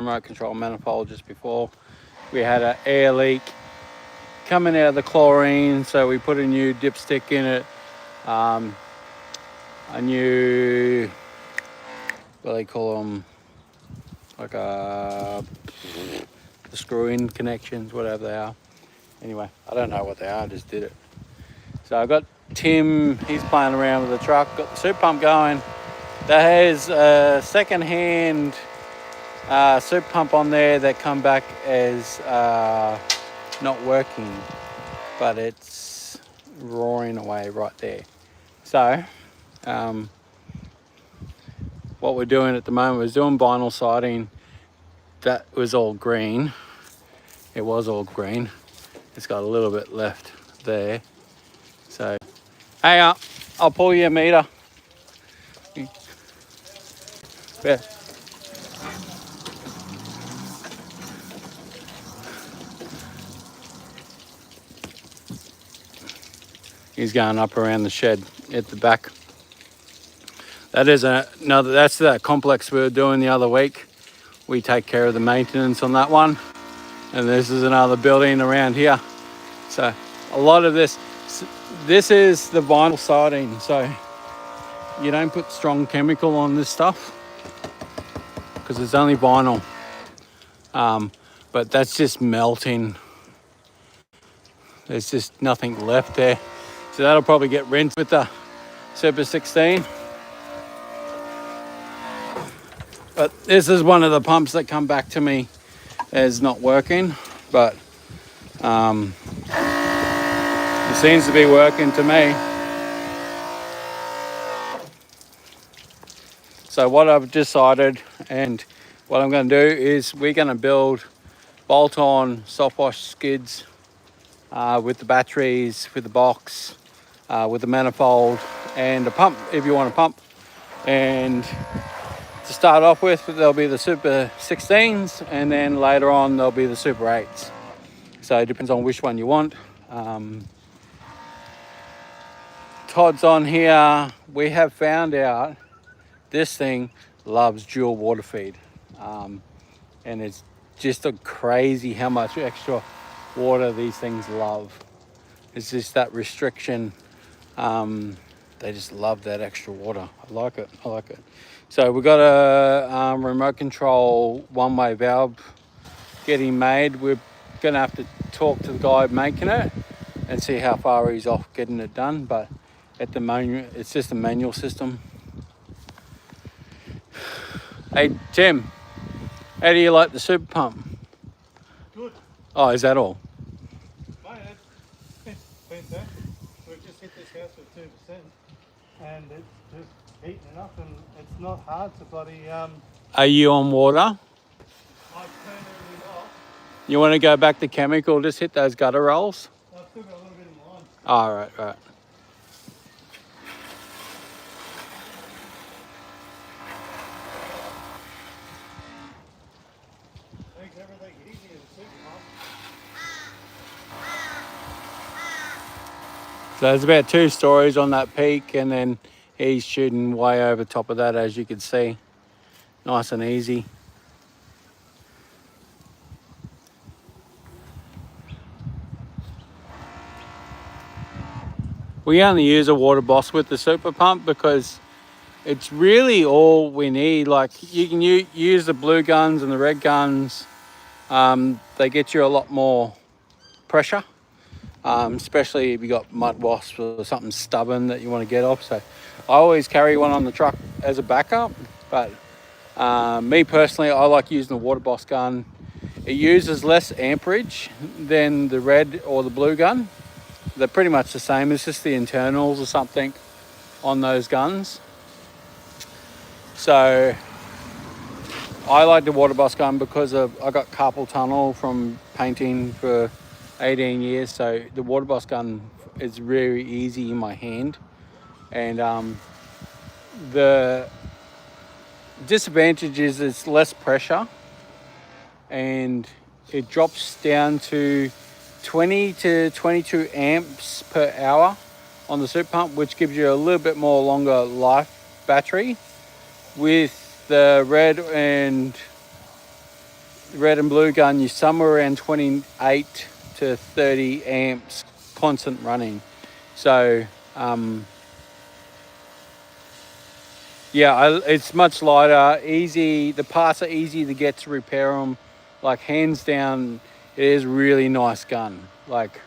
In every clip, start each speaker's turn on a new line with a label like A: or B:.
A: remote control manifold just before. We had an air leak coming out of the chlorine, so we put a new dipstick in it, a new, what do they call them, like the screw-in connections, whatever they are. Anyway, I don't know what they are, I just did it. So I got Tim, he's playing around with the truck, got the super pump going. That has a second-hand super pump on there that come back as not working, but it's roaring away right there. So what we're doing at the moment is doing vinyl siding. That was all green. It was all green. It's got a little bit left there. So, hang up, I'll pull you a meter. Yeah. He's going up around the shed at the back. That is another, that's the complex we were doing the other week. We take care of the maintenance on that one. And this is another building around here. So a lot of this is the vinyl siding. So you don't put strong chemical on this stuff because it's only vinyl. But that's just melting. There's just nothing left there. So that'll probably get rinsed with the Super 16. But this is one of the pumps that come back to me as not working, but it seems to be working to me. So what I've decided and what I'm going to do is we're going to build bolt-on Softwash skids with the batteries, with the box, with the manifold and a pump if you want a pump. And to start off with, there'll be the Super 16s, and then later on there'll be the Super 8s. So it depends on which one you want. Todd's on here. We have found out this thing loves dual water feed. And it's just crazy how much extra water these things love. It's just that restriction. They just love that extra water. I like it. So we've got a remote control one-way valve getting made. We're going to have to talk to the guy making it and see how far he's off getting it done. But at the moment, it's just a manual system. Hey, Tim, how do you like the super pump?
B: Good.
A: Oh, is that all?
B: Mate, it's fantastic. We've just hit this house with 2%, and it's just heating it up, and it's not hard to bloody.
A: Are you on water?
B: I turn everything off.
A: You want to go back to chemical? Just hit those gutter rolls.
B: I've still got a little bit in line.
A: All right, right.
B: Makes everything easier to super pump.
A: So there's about 2 stories on that peak, and then he's shooting way over top of that, as you can see. Nice and easy. We only use a water boss with the super pump because it's really all we need. Like, you can use the blue guns and the red guns. They get you a lot more pressure, especially if you got mud wasps or something stubborn that you want to get off. So I always carry one on the truck as a backup, but me personally, I like using the water boss gun. It uses less amperage than the red or the blue gun. They're pretty much the same. It's just the internals or something on those guns. So I like the water boss gun because I got carpal tunnel from painting for 18 years. So the water boss gun is very easy in my hand. And the disadvantage is it's less pressure, and it drops down to 20 to 22 amps per hour on the super pump, which gives you a little bit more longer life battery. With the red and red and blue gun, you're somewhere around 28 to 30 amps constant running. So yeah, it's much lighter, easy. The parts are easy to get to repair them. Like hands down, it is a really nice gun. Like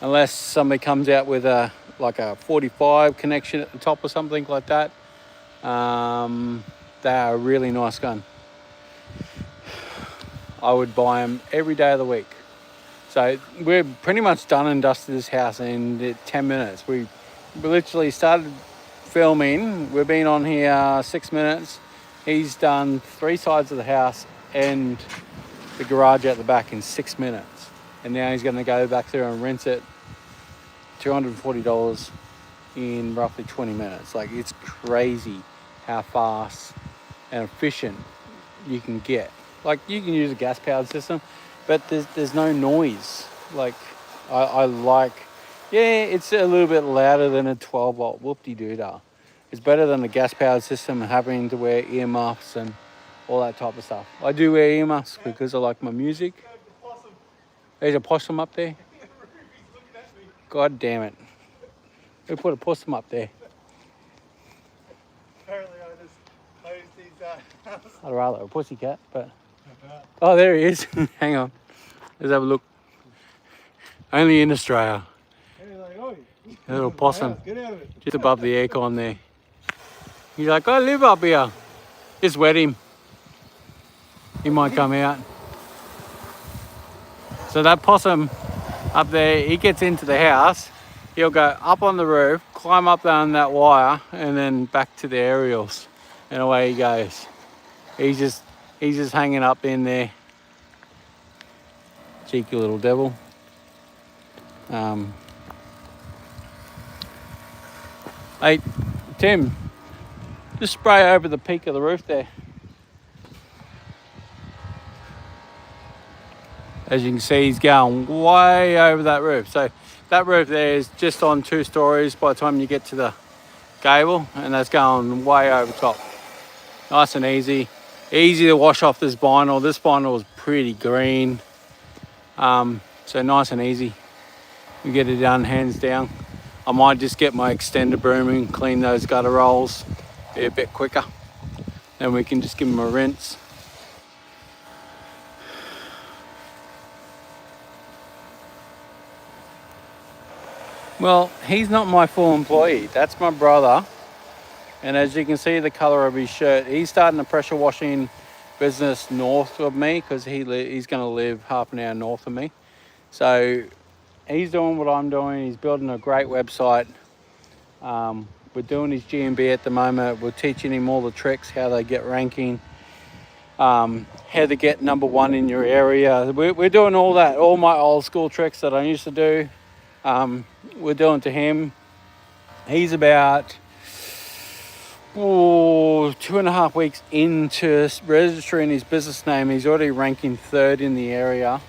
A: unless somebody comes out with a 45 connection at the top or something like that, they are a really nice gun. I would buy them every day of the week. So we're pretty much done and dusted this house in 10 minutes. We literally started filming. We've been on here 6 minutes. He's done 3 sides of the house and the garage out the back in 6 minutes. And now he's going to go back there and rinse it. $240 in roughly 20 minutes. Like, it's crazy how fast and efficient you can get. Like, you can use a gas powered system, but there's no noise. Like, I like, yeah, it's a little bit louder than a 12 volt whoop-de-doo-dah. It's better than a gas powered system and having to wear earmuffs and all that type of stuff. I do wear earmuffs because I like my music. There's a possum up there. God damn it. Who put a possum up there?
B: Apparently I just closed these
A: I'd rather a pussycat, but... Oh, there he is. Hang on. Let's have a look. Only in Australia. A little possum.
B: Get out of it.
A: Just above the aircon there. He's like, I live up here. Just wet him. He might come out. So that possum up there, he gets into the house. He'll go up on the roof, climb up on that wire, and then back to the aerials. And away he goes. He's just hanging up in there. Cheeky little devil. Hey, Tim, just spray over the peak of the roof there. As you can see, he's going way over that roof. So that roof there is just on 2 stories by the time you get to the gable, and that's going way over top. Nice and easy. Easy to wash off this vinyl. This vinyl is pretty green. So nice and easy. You get it done hands down. I might just get my extender broom and clean those gutter rolls. Be a bit quicker. Then we can just give them a rinse. Well, he's not my full employee. That's my brother. And as you can see the color of his shirt, he's starting a pressure washing business north of me because he's going to live half an hour north of me. So he's doing what I'm doing. He's building a great website. We're doing his GMB at the moment. We're teaching him all the tricks, how they get ranking, how to get #1 in your area. We're doing all that, all my old school tricks that I used to do. We're doing to him. He's about 2.5 weeks into registering his business name. He's already ranking 3rd in the area.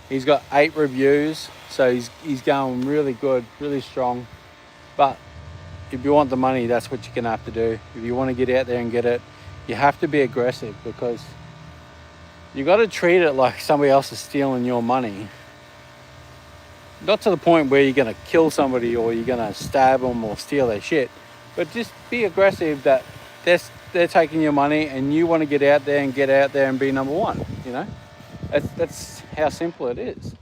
A: He's got 8 reviews, so he's going really good, really strong. But if you want the money, that's what you're gonna have to do. If you want to get out there and get it, you have to be aggressive, because you got to treat it like somebody else is stealing your money. Not to the point where you're going to kill somebody or you're going to stab them or steal their shit, but just be aggressive that they're taking your money and you want to get out there and be #1, you know? That's how simple it is.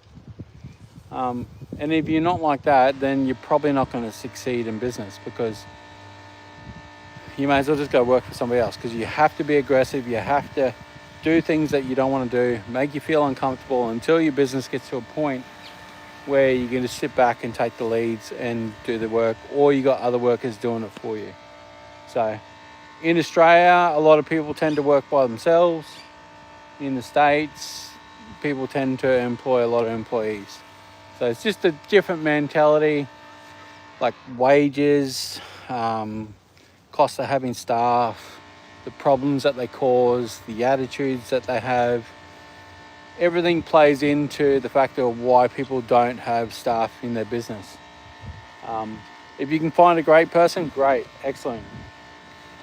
A: And if you're not like that, then you're probably not going to succeed in business, because you may as well just go work for somebody else, because you have to be aggressive. You have to do things that you don't want to do, make you feel uncomfortable, until your business gets to a point where you can just sit back and take the leads and do the work, or you got other workers doing it for you. So in Australia, a lot of people tend to work by themselves. In the States, people tend to employ a lot of employees. So it's just a different mentality, like wages, cost of having staff, the problems that they cause, the attitudes that they have. Everything plays into the factor of why people don't have staff in their business. If you can find a great person, great, excellent.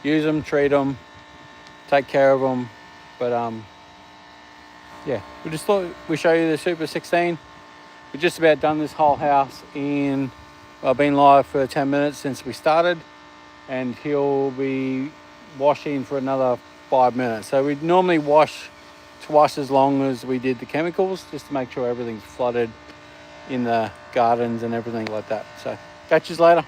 A: Use them, treat them, take care of them. But yeah, we just thought we'd show you the Super 16. We're just about done this whole house in, well, been live for 10 minutes since we started, and he'll be washing for another 5 minutes. So we normally wash twice as long as we did the chemicals, just to make sure everything's flooded in the gardens and everything like that. So catch you later.